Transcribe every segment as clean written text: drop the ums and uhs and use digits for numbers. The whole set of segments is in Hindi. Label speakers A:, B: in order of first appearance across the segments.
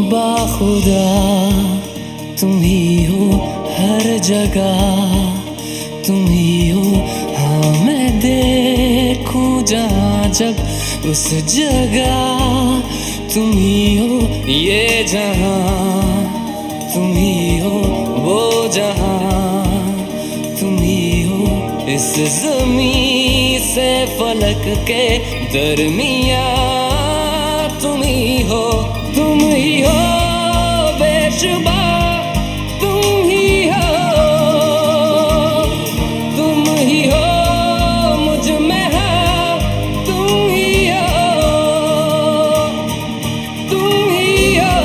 A: बाखुदा तुम ही हो हर जगह, तुम ही हो। हाँ मैं देखूं जहाँ जब उस जगह तुम ही हो। ये जहाँ तुम ही हो, वो जहाँ तुम ही हो। इस ज़मीं से फलक के दरमियाँ तुम ही हो। तुम ही हो बेशुबा, तुम ही हो, तुम ही हो मुझ में हाँ, तुम ही हो, तुम ही हो।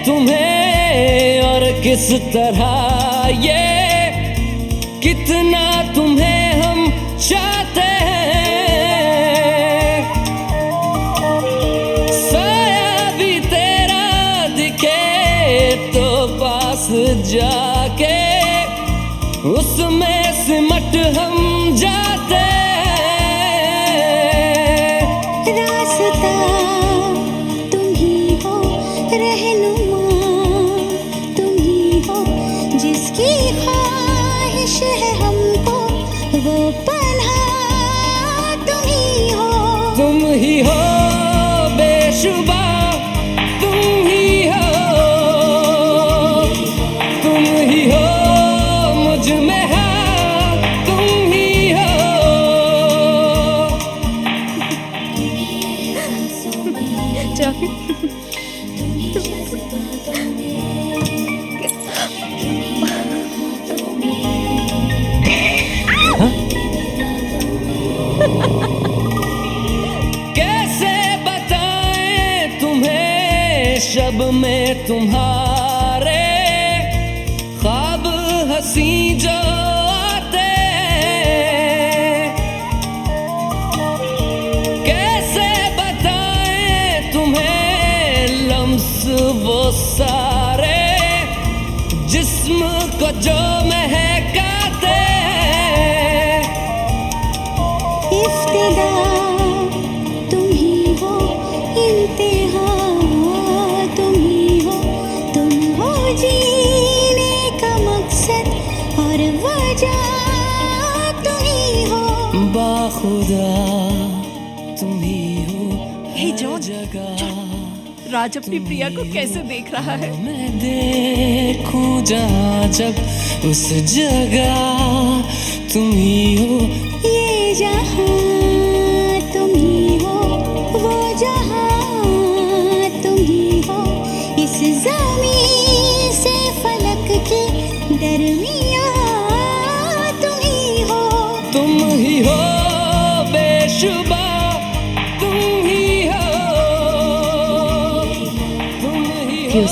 A: तुम्हें और किस तरह ये, कितना तुम्हें हम चाहते हैं। साया भी तेरा दिखे तो पास जाके उसमें सिमट हम जाते हैं।
B: रास्ता तुम ही हो, रहनुमा जिसकी ख्वाहिश है हमको, वो पन्हा तुम ही हो।
A: तुम ही हो बेशुबा, तुम ही हो, तुम ही हो मुझ में हाँ, तुम ही हो। कैसे बताएं तुम्हें शब में तुम्हारे ख्वाब हंसी जो आते। कैसे बताएं तुम्हें लम्स वो सारे जिस्म को जो महकाते।
B: इफ्तिदा तुम ही हो, इंतहा तुम ही हो। तुम हो जीने का मकसद और वजह तुम ही हो।
A: बाखुदा तुम ही हो
C: हे
A: हर
C: जॉन,
A: जगह।
C: राज अपनी प्रिया को कैसे देख रहा है।
A: मैं देखूं जहाँ जब उस जगह तुम ही हो।
B: ये जहाँ तुम ही हो, वो जहाँ तुम ही हो। इस ज़मीं से फलक के दरमियाँ तुम ही हो।
A: तुम ही हो बेशुबा, तुम ही हो, तुम ही हो।